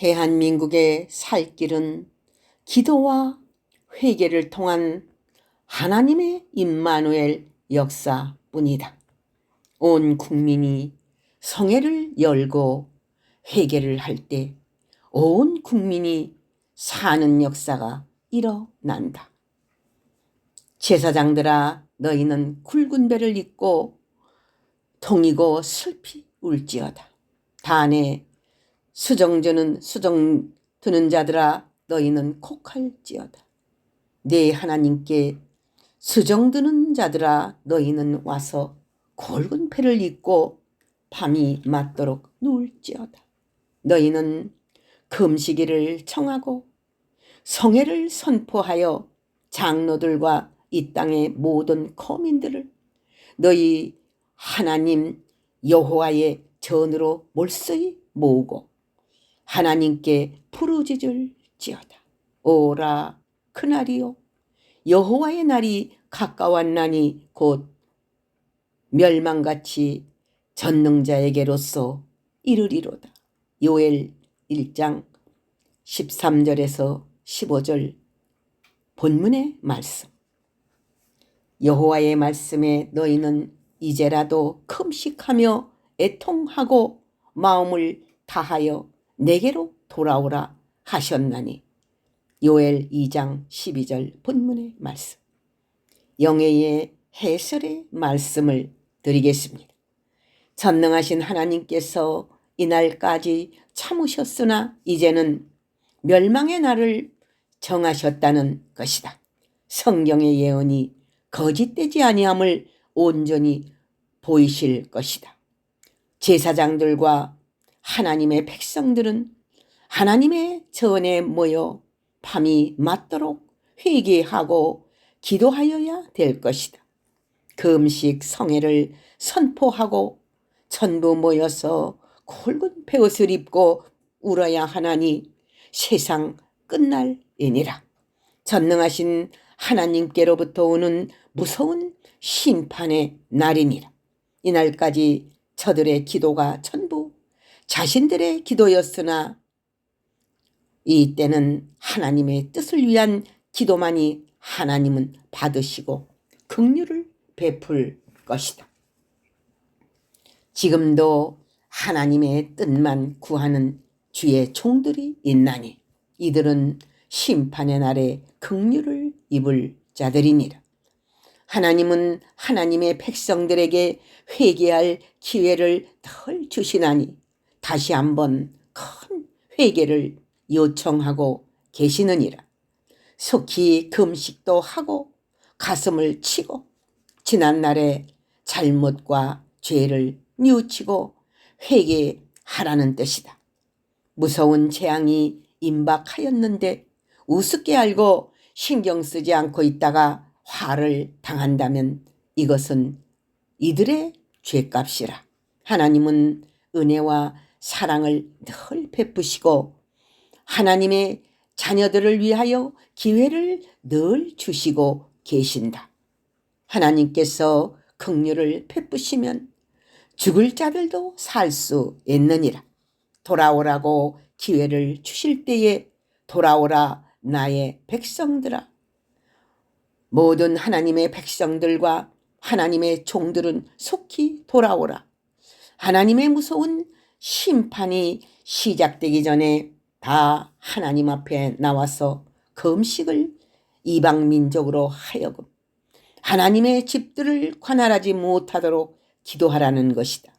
대한민국의 살 길은 기도와 회개를 통한 하나님의 임마누엘 역사뿐이다. 온 국민이 성회를 열고 회개를 할 때 온 국민이 사는 역사가 일어난다. 제사장들아, 너희는 굵은 배를 입고 동이고 슬피 울지어다. 단에 수정 드는 자들아, 너희는 곡할지어다. 네 하나님께 수정 드는 자들아, 너희는 와서 굵은 배를 입고 밤이 맞도록 누울지어다. 너희는 금식일을 정하고 성회를 선포하여 장로들과 이 땅의 모든 거민들을 너희 하나님 여호와의 전으로 몰수히 모으고 하나님께 부르짖을지어다. 오라 그날이요, 여호와의 날이 가까웠나니 곧 멸망같이 전능자에게로서 이르리로다. 요엘 1장 13절에서 15절 본문의 말씀. 여호와의 말씀에 너희는 이제라도 금식하며 애통하고 마음을 다하여 내게로 돌아오라 하셨나니. 요엘 2장 12절 본문의 말씀. 영예의 해설의 말씀을 드리겠습니다. 전능하신 하나님께서 이날까지 참으셨으나 이제는 멸망의 날을 정하셨다는 것이다. 성경의 예언이 거짓되지 아니함을 온전히 보이실 것이다. 제사장들과 하나님의 백성들은 하나님의 전에 모여 밤이 맞도록 회개하고 기도하여야 될 것이다. 금식 성회를 선포하고 전부 모여서 굵은 베옷을 입고 울어야 하나니 세상 끝날이니라. 전능하신 하나님께로부터 오는 무서운 심판의 날이니라. 이날까지 저들의 기도가 전부 자신들의 기도였으나 이때는 하나님의 뜻을 위한 기도만이 하나님은 받으시고 긍휼을 베풀 것이다. 지금도 하나님의 뜻만 구하는 주의 종들이 있나니 이들은 심판의 날에 긍휼을 입을 자들이니라. 하나님은 하나님의 백성들에게 회개할 기회를 덜 주시나니 다시 한번 큰 회개를 요청하고 계시느니라. 속히 금식도 하고 가슴을 치고 지난날의 잘못과 죄를 뉘우치고 회개하라는 뜻이다. 무서운 재앙이 임박하였는데 우습게 알고 신경 쓰지 않고 있다가 화를 당한다면 이것은 이들의 죄값이라. 하나님은 은혜와 사랑을 늘 베푸시고 하나님의 자녀들을 위하여 기회를 늘 주시고 계신다. 하나님께서 긍휼을 베푸시면 죽을 자들도 살 수 있느니라. 돌아오라고 기회를 주실 때에 돌아오라 나의 백성들아. 모든 하나님의 백성들과 하나님의 종들은 속히 돌아오라. 하나님의 무서운 심판이 시작되기 전에 다 하나님 앞에 나와서 금식을 이방민족으로 하여금 하나님의 집들을 관할하지 못하도록 기도하라는 것이다.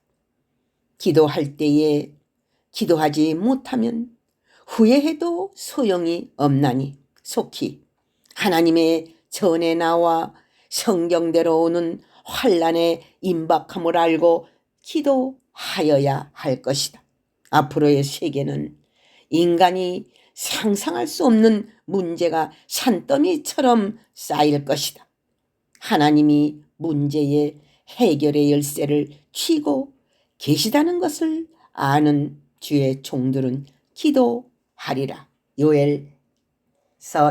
기도할 때에 기도하지 못하면 후회해도 소용이 없나니 속히 하나님의 전에 나와 성경대로 오는 환난의 임박함을 알고 기도하여야 할 것이다. 앞으로의 세계는 인간이 상상할 수 없는 문제가 산더미처럼 쌓일 것이다. 하나님이 문제의 해결의 열쇠를 쥐고 계시다는 것을 아는 주의 종들은 기도하리라. 요엘서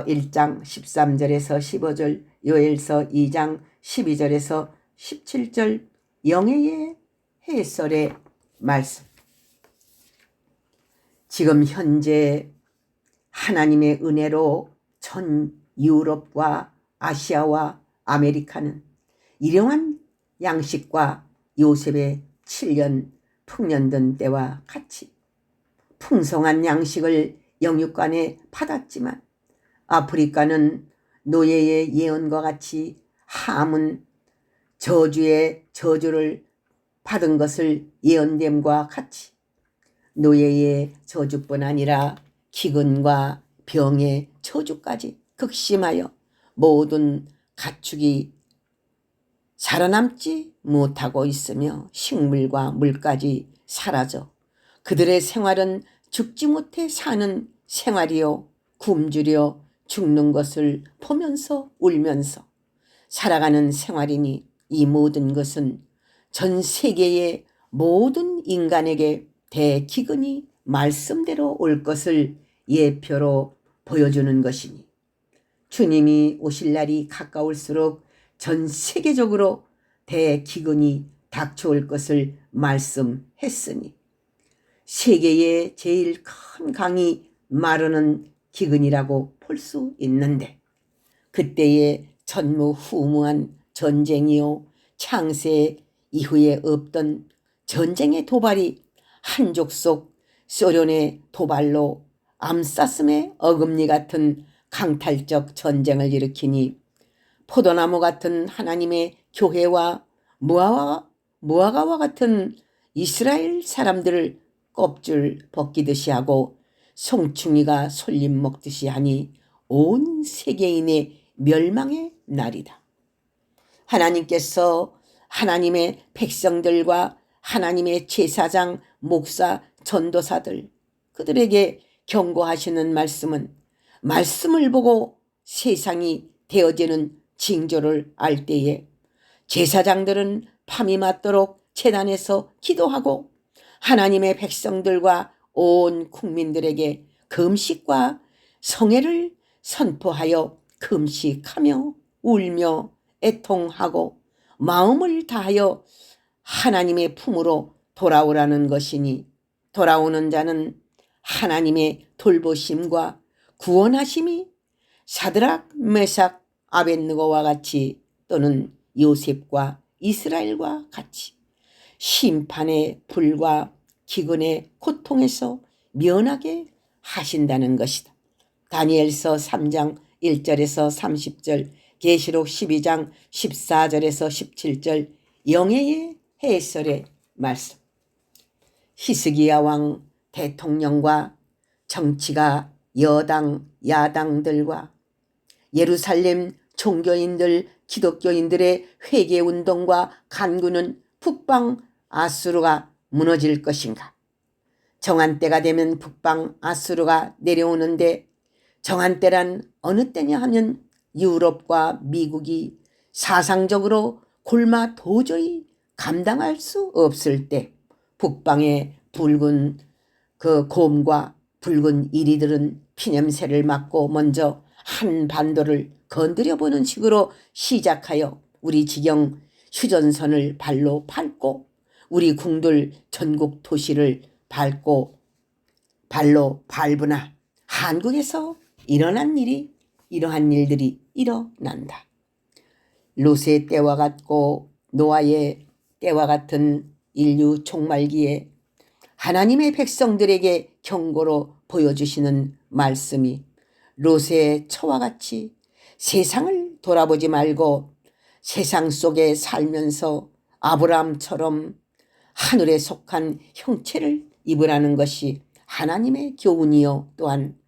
1장 13절에서 15절, 요엘서 2장 12절에서 17절 영예의 해설의 말씀. 지금 현재 하나님의 은혜로 전 유럽과 아시아와 아메리카는 일용한 양식과 요셉의 7년 풍년된 때와 같이 풍성한 양식을 영육간에 받았지만 아프리카는 노예의 예언과 같이 함은 저주의 저주를 받은 것을 예언됨과 같이 노예의 저주뿐 아니라 기근과 병의 저주까지 극심하여 모든 가축이 살아남지 못하고 있으며 식물과 물까지 사라져 그들의 생활은 죽지 못해 사는 생활이요 굶주려 죽는 것을 보면서 울면서 살아가는 생활이니 이 모든 것은 전 세계의 모든 인간에게 대기근이 말씀대로 올 것을 예표로 보여주는 것이니 주님이 오실 날이 가까울수록 전 세계적으로 대기근이 닥쳐올 것을 말씀했으니 세계의 제일 큰 강이 마르는 기근이라고 볼 수 있는데 그때의 전무후무한 전쟁이요 창세 이후에 없던 전쟁의 도발이 한족 속 소련의 도발로 암사슴의 어금니 같은 강탈적 전쟁을 일으키니 포도나무 같은 하나님의 교회와 무화과와 같은 이스라엘 사람들을 껍질 벗기듯이 하고 송충이가 솔림 먹듯이 하니 온 세계인의 멸망의 날이다. 하나님께서 하나님의 백성들과 하나님의 제사장, 목사, 전도사들 그들에게 경고하시는 말씀은 말씀을 보고 세상이 되어지는 징조를 알 때에 제사장들은 밤이 맞도록 제단에서 기도하고 하나님의 백성들과 온 국민들에게 금식과 성회를 선포하여 금식하며 울며 애통하고 마음을 다하여 하나님의 품으로 돌아오라는 것이니 돌아오는 자는 하나님의 돌보심과 구원하심이 사드락, 메삭, 아벳느고와 같이 또는 요셉과 이스라엘과 같이 심판의 불과 기근의 고통에서 면하게 하신다는 것이다. 다니엘서 3장 1절에서 30절, 계시록 12장 14절에서 17절 영예의 해설의 말씀. 히스기야 왕 대통령과 정치가 여당 야당들과 예루살렘 종교인들 기독교인들의 회개운동과 간구는 북방 아수르가 무너질 것인가? 정한 때가 되면 북방 아수르가 내려오는데 정한 때란 어느 때냐 하면 유럽과 미국이 사상적으로 굶어 도저히 감당할 수 없을 때 북방의 붉은 그 곰과 붉은 이리들은 피냄새를 맡고 먼저 한반도를 건드려 보는 식으로 시작하여 우리 지경 휴전선을 발로 밟고 우리 궁들 전국 도시를 발로 밟으나 한국에서 이러한 일들이 일어난다. 롯의 때와 같고 노아의 때와 같은 인류 종말기에 하나님의 백성들에게 경고로 보여주시는 말씀이 롯의 처와 같이 세상을 돌아보지 말고 세상 속에 살면서 아브라함처럼 하늘에 속한 형체를 입으라는 것이 하나님의 교훈이요 또한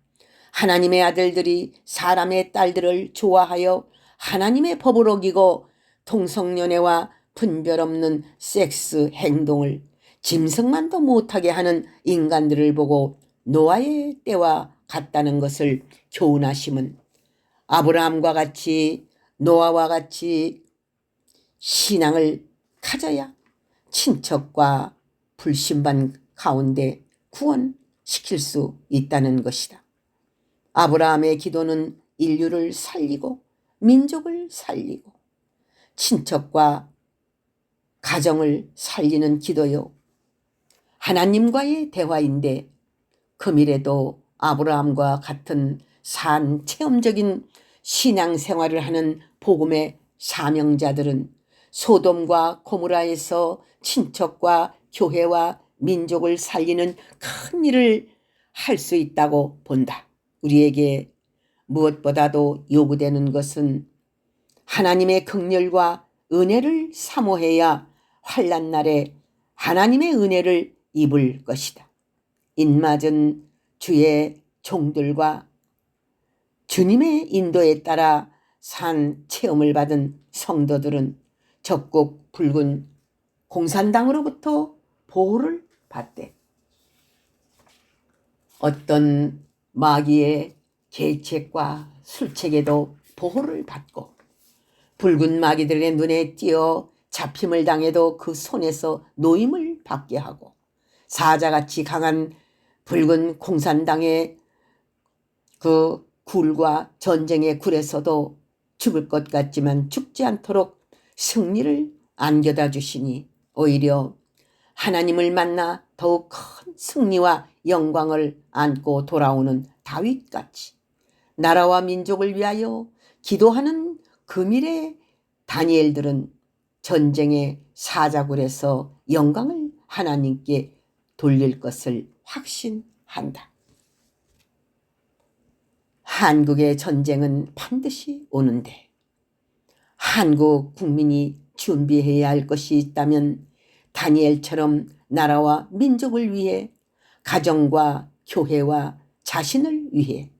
하나님의 아들들이 사람의 딸들을 좋아하여 하나님의 법을 어기고 동성연애와 분별 없는 섹스 행동을 짐승만도 못하게 하는 인간들을 보고 노아의 때와 같다는 것을 교훈하심은 아브라함과 같이 노아와 같이 신앙을 가져야 친척과 불신반 가운데 구원시킬 수 있다는 것이다. 아브라함의 기도는 인류를 살리고 민족을 살리고 친척과 가정을 살리는 기도요. 하나님과의 대화인데 금일에도 아브라함과 같은 산 체험적인 신앙생활을 하는 복음의 사명자들은 소돔과 고모라에서 친척과 교회와 민족을 살리는 큰 일을 할 수 있다고 본다. 우리에게 무엇보다도 요구되는 것은 하나님의 긍휼과 은혜를 사모해야 환난 날에 하나님의 은혜를 입을 것이다. 인맞은 주의 종들과 주님의 인도에 따라 산 체험을 받은 성도들은 적국 붉은 공산당으로부터 보호를 받대. 어떤 마귀의 계책과 술책에도 보호를 받고 붉은 마귀들의 눈에 띄어 잡힘을 당해도 그 손에서 노임을 받게 하고 사자같이 강한 붉은 공산당의 그 굴과 전쟁의 굴에서도 죽을 것 같지만 죽지 않도록 승리를 안겨다 주시니 오히려 하나님을 만나 더욱 큰 승리와 영광을 안고 돌아오는 다윗같이 나라와 민족을 위하여 기도하는 금일의 다니엘들은 전쟁의 사자굴에서 영광을 하나님께 돌릴 것을 확신한다. 한국의 전쟁은 반드시 오는데 한국 국민이 준비해야 할 것이 있다면 다니엘처럼 나라와 민족을 위해 가정과 교회와 자신을 위해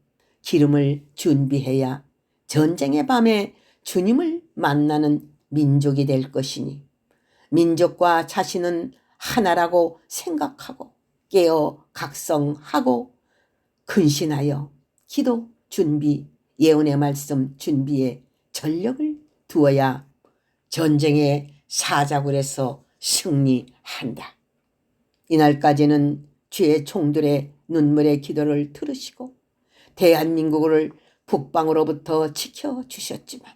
기름을 준비해야 전쟁의 밤에 주님을 만나는 민족이 될 것이니 민족과 자신은 하나라고 생각하고 깨어 각성하고 근신하여 기도 준비, 예언의 말씀 준비에 전력을 두어야 전쟁의 사자굴에서 승리한다. 이날까지는 주의 종들의 눈물의 기도를 들으시고 대한민국을 북방으로부터 지켜주셨지만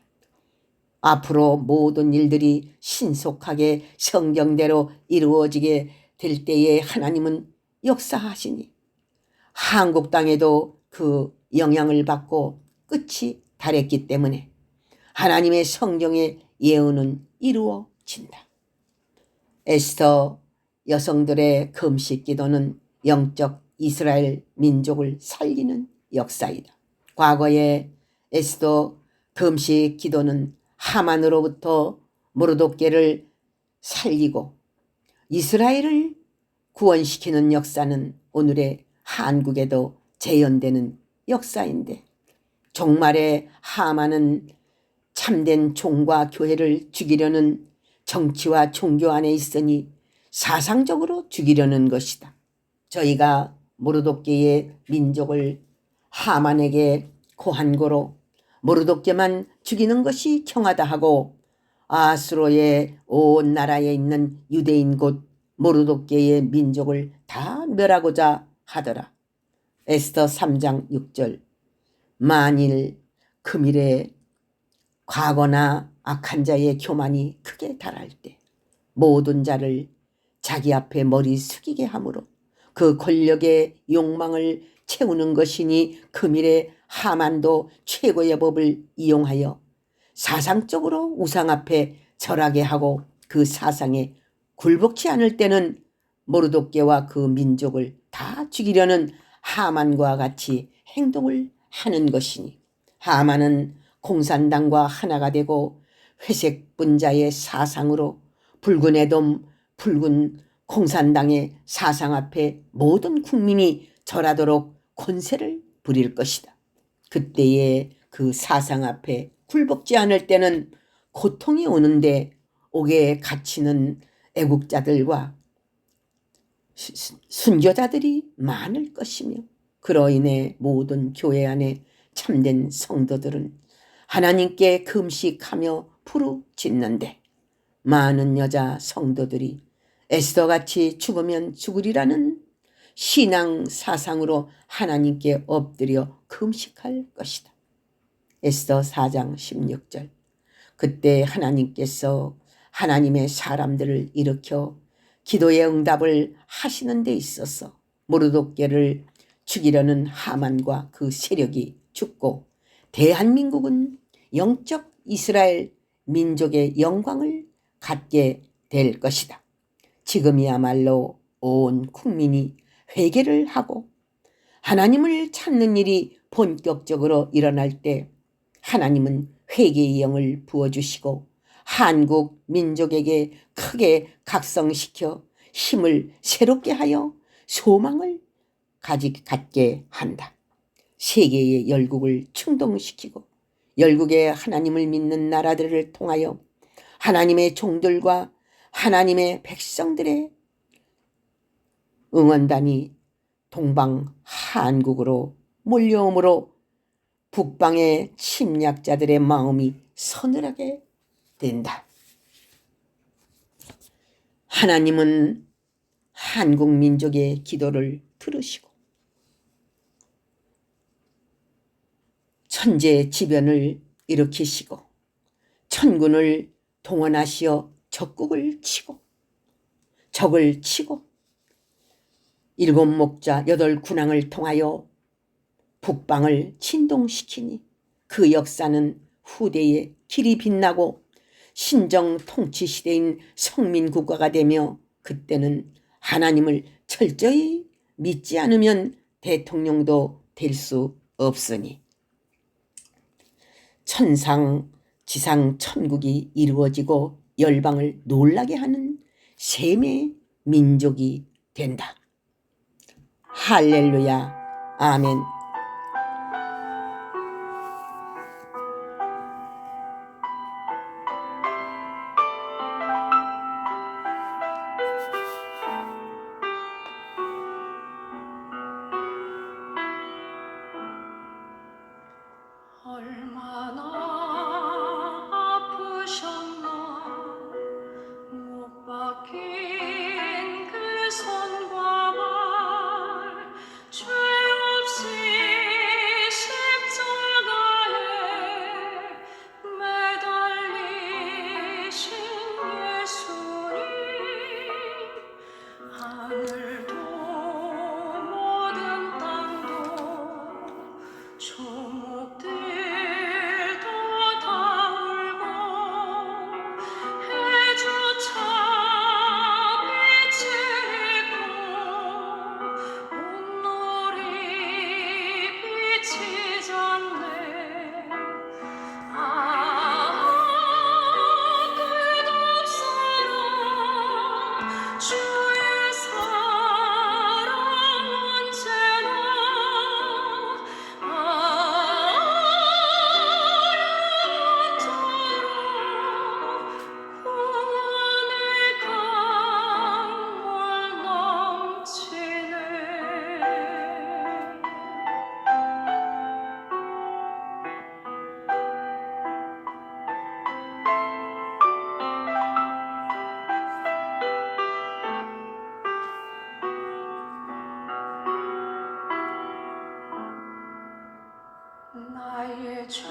앞으로 모든 일들이 신속하게 성경대로 이루어지게 될 때에 하나님은 역사하시니 한국 땅에도 그 영향을 받고 끝이 달했기 때문에 하나님의 성경의 예언은 이루어진다. 에스더 여성들의 금식 기도는 영적 이스라엘 민족을 살리는 역사이다. 과거에 에스더 금식 기도는 하만으로부터 모르독게를 살리고 이스라엘을 구원시키는 역사는 오늘의 한국에도 재현되는 역사인데 종말의 하만은 참된 종과 교회를 죽이려는 정치와 종교 안에 있으니 사상적으로 죽이려는 것이다. 저희가 모르독게의 민족을 하만에게 고한고로 모르독게만 죽이는 것이 경하다 하고 아수로의 온 나라에 있는 유대인 곧 모르독게의 민족을 다 멸하고자 하더라. 에스더 3장 6절. 만일 금일에 과거나 악한 자의 교만이 크게 달할 때 모든 자를 자기 앞에 머리 숙이게 하므로 그 권력의 욕망을 채우는 것이니 금일에 하만도 최고의 법을 이용하여 사상적으로 우상 앞에 절하게 하고 그 사상에 굴복치 않을 때는 모르독게와 그 민족을 다 죽이려는 하만과 같이 행동을 하는 것이니 하만은 공산당과 하나가 되고 회색 분자의 사상으로 붉은 에돔, 붉은 공산당의 사상 앞에 모든 국민이 절하도록 권세를 부릴 것이다. 그때의 그 사상 앞에 굴복지 않을 때는 고통이 오는데 옥에 갇히는 애국자들과 순교자들이 많을 것이며 그로 인해 모든 교회 안에 참된 성도들은 하나님께 금식하며 부르짖는데 많은 여자 성도들이 에스더같이 죽으면 죽으리라는 신앙 사상으로 하나님께 엎드려 금식할 것이다. 에스더 4장 16절. 그때 하나님께서 하나님의 사람들을 일으켜 기도의 응답을 하시는 데 있어서 모르독게를 죽이려는 하만과 그 세력이 죽고 대한민국은 영적 이스라엘 민족의 영광을 갖게 될 것이다. 지금이야말로 온 국민이 회개를 하고 하나님을 찾는 일이 본격적으로 일어날 때 하나님은 회개의 영을 부어주시고 한국 민족에게 크게 각성시켜 힘을 새롭게 하여 소망을 갖게 한다. 세계의 열국을 충동시키고 열국의 하나님을 믿는 나라들을 통하여 하나님의 종들과 하나님의 백성들의 응원단이 동방 한국으로 몰려오므로 북방의 침략자들의 마음이 서늘하게 된다. 하나님은 한국 민족의 기도를 들으시고 천재지변을 일으키시고 천군을 동원하시어 적을 치고 일곱 목자 여덟 군왕을 통하여 북방을 진동시키니 그 역사는 후대에 길이 빛나고 신정 통치 시대인 성민국가가 되며 그때는 하나님을 철저히 믿지 않으면 대통령도 될 수 없으니 천상 지상 천국이 이루어지고 열방을 놀라게 하는 셈의 민족이 된다. 할렐루야. 아멘. 얼마나 아프셨나 못 박힌 그 손과 발 죄 없이 십자가에 매달리신 예수님 하늘도 모든 땅도 조목들도 다 울고 해조차 빛을 잃고 온누리 빛이 졌네. 끝없사랑 주의 사랑 언제나 영원토록 구원의 강물 넘치네. 나의 죄